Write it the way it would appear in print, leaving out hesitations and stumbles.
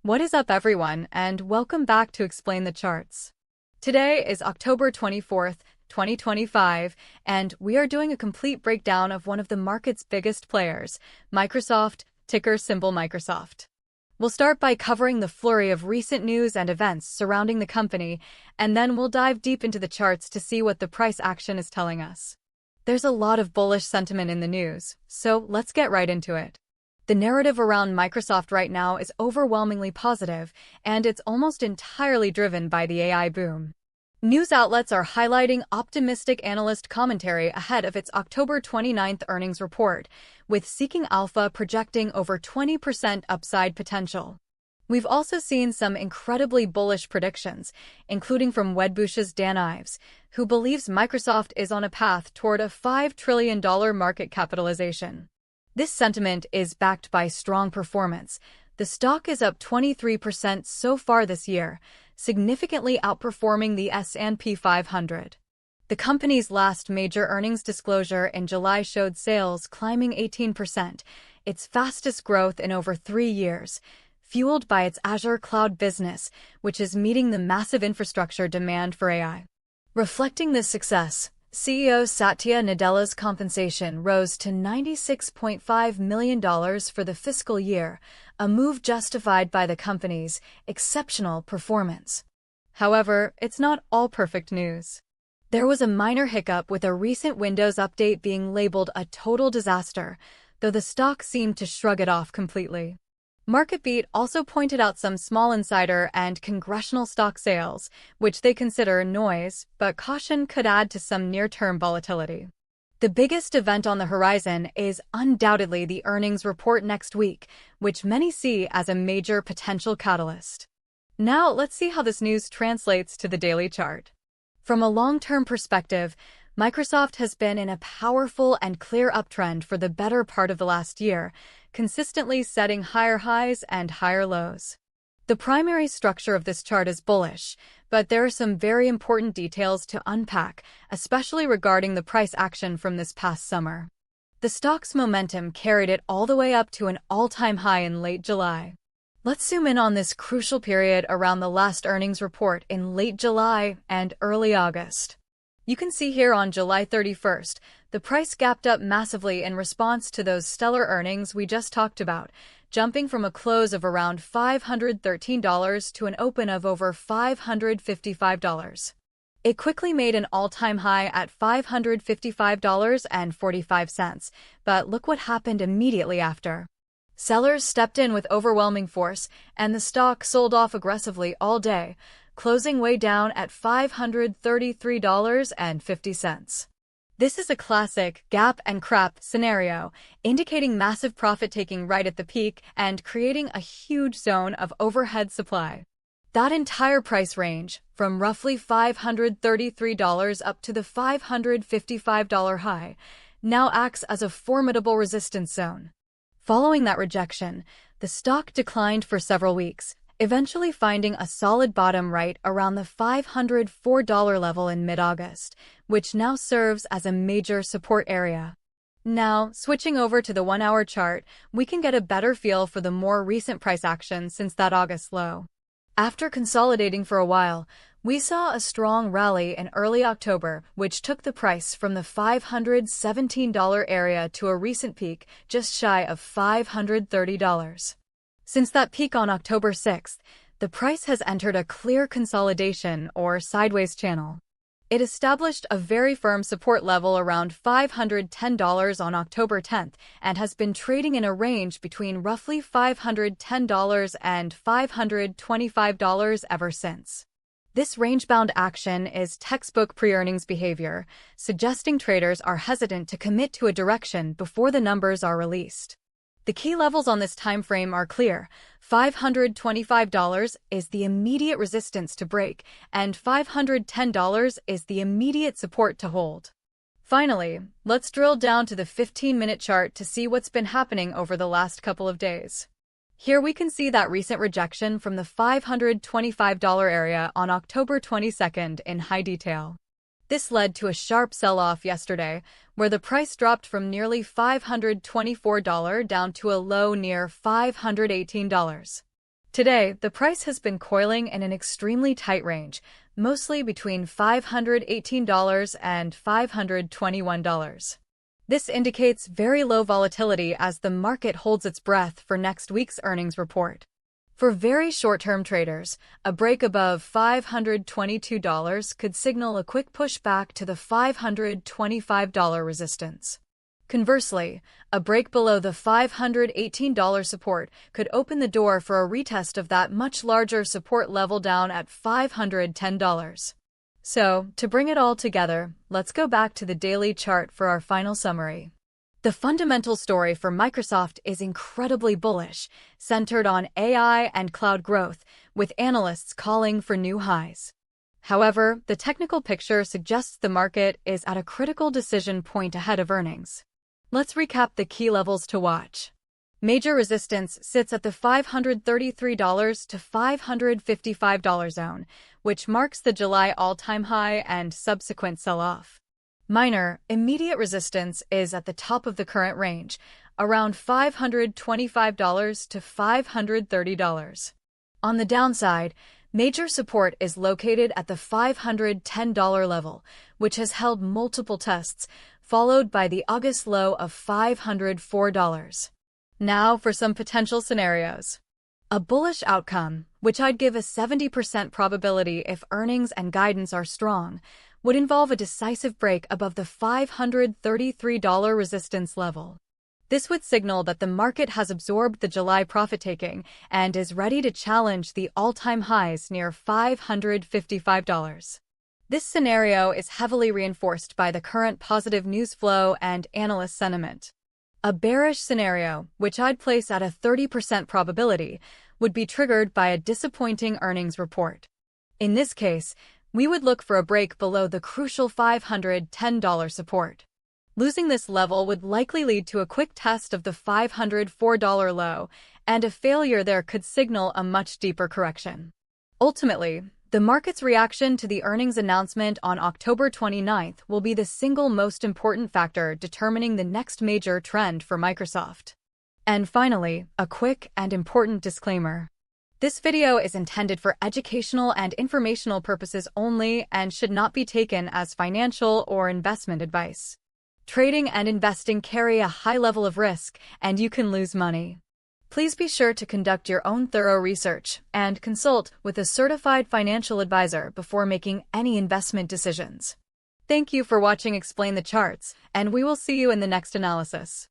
What is up, everyone, and welcome back to Explain the Charts. Today is October 24th, 2025, and we are doing a complete breakdown of one of the market's biggest players, Microsoft, ticker symbol Microsoft. We'll start by covering the flurry of recent news and events surrounding the company, and then we'll dive deep into the charts to see what the price action is telling us. There's a lot of bullish sentiment in the news, so let's get right into it. The narrative around Microsoft right now is overwhelmingly positive, and it's almost entirely driven by the AI boom. News outlets are highlighting optimistic analyst commentary ahead of its October 29th earnings report, with Seeking Alpha projecting over 20% upside potential. We've also seen some incredibly bullish predictions, including from Wedbush's Dan Ives, who believes Microsoft is on a path toward a $5 trillion market capitalization. This sentiment is backed by strong performance. The stock is up 23% so far this year, significantly outperforming the S&P 500. The company's last major earnings disclosure in July showed sales climbing 18%, its fastest growth in over 3 years, fueled by its Azure cloud business, which is meeting the massive infrastructure demand for AI. Reflecting this success, CEO Satya Nadella's compensation rose to $96.5 million for the fiscal year, a move justified by the company's exceptional performance. However, it's not all perfect news. There was a minor hiccup with a recent Windows update being labeled a total disaster, though the stock seemed to shrug it off completely. MarketBeat also pointed out some small insider and congressional stock sales, which they consider noise, but caution could add to some near-term volatility. The biggest event on the horizon is undoubtedly the earnings report next week, which many see as a major potential catalyst. Now, let's see how this news translates to the daily chart. From a long-term perspective, Microsoft has been in a powerful and clear uptrend for the better part of the last year, consistently setting higher highs and higher lows. The primary structure of this chart is bullish, but there are some very important details to unpack, especially regarding the price action from this past summer. The stock's momentum carried it all the way up to an all-time high in late July. Let's zoom in on this crucial period around the last earnings report in late July and early August. You can see here on July 31st, the price gapped up massively in response to those stellar earnings we just talked about, jumping from a close of around $513 to an open of over $555. It quickly made an all-time high at $555.45, but look what happened immediately after. Sellers stepped in with overwhelming force, and the stock sold off aggressively all day, closing way down at $533.50. This is a classic gap and crap scenario, indicating massive profit-taking right at the peak and creating a huge zone of overhead supply. That entire price range, from roughly $533 up to the $555 high, now acts as a formidable resistance zone. Following that rejection, the stock declined for several weeks, eventually finding a solid bottom right around the $504 level in mid-August, which now serves as a major support area. Now, switching over to the 1-hour chart, we can get a better feel for the more recent price action since that August low. After consolidating for a while, we saw a strong rally in early October, which took the price from the $517 area to a recent peak just shy of $530. Since that peak on October 6th, the price has entered a clear consolidation or sideways channel. It established a very firm support level around $510 on October 10th and has been trading in a range between roughly $510 and $525 ever since. This range-bound action is textbook pre-earnings behavior, suggesting traders are hesitant to commit to a direction before the numbers are released. The key levels on this time frame are clear. $525 is the immediate resistance to break, and $510 is the immediate support to hold. Finally, let's drill down to the 15-minute chart to see what's been happening over the last couple of days. Here we can see that recent rejection from the $525 area on October 22nd in high detail. This led to a sharp sell-off yesterday, where the price dropped from nearly $524 down to a low near $518. Today, the price has been coiling in an extremely tight range, mostly between $518 and $521. This indicates very low volatility as the market holds its breath for next week's earnings report. For very short-term traders, a break above $522 could signal a quick push back to the $525 resistance. Conversely, a break below the $518 support could open the door for a retest of that much larger support level down at $510. So, to bring it all together, let's go back to the daily chart for our final summary. The fundamental story for Microsoft is incredibly bullish, centered on AI and cloud growth, with analysts calling for new highs. However, the technical picture suggests the market is at a critical decision point ahead of earnings. Let's recap the key levels to watch. Major resistance sits at the $533 to $555 zone, which marks the July all-time high and subsequent sell-off. Minor, immediate resistance is at the top of the current range, around $525 to $530. On the downside, major support is located at the $510 level, which has held multiple tests, followed by the August low of $504. Now for some potential scenarios. A bullish outcome, which I'd give a 70% probability if earnings and guidance are strong, would involve a decisive break above the $533 resistance level. This would signal that the market has absorbed the July profit-taking and is ready to challenge the all-time highs near $555. This scenario is heavily reinforced by the current positive news flow and analyst sentiment. A bearish scenario, which I'd place at a 30% probability, would be triggered by a disappointing earnings report. In this case, we would look for a break below the crucial $510 support. Losing this level would likely lead to a quick test of the $504 low, and a failure there could signal a much deeper correction. Ultimately, the market's reaction to the earnings announcement on October 29th will be the single most important factor determining the next major trend for Microsoft. And finally, a quick and important disclaimer. This video is intended for educational and informational purposes only and should not be taken as financial or investment advice. Trading and investing carry a high level of risk, and you can lose money. Please be sure to conduct your own thorough research and consult with a certified financial advisor before making any investment decisions. Thank you for watching Explain the Charts, and we will see you in the next analysis.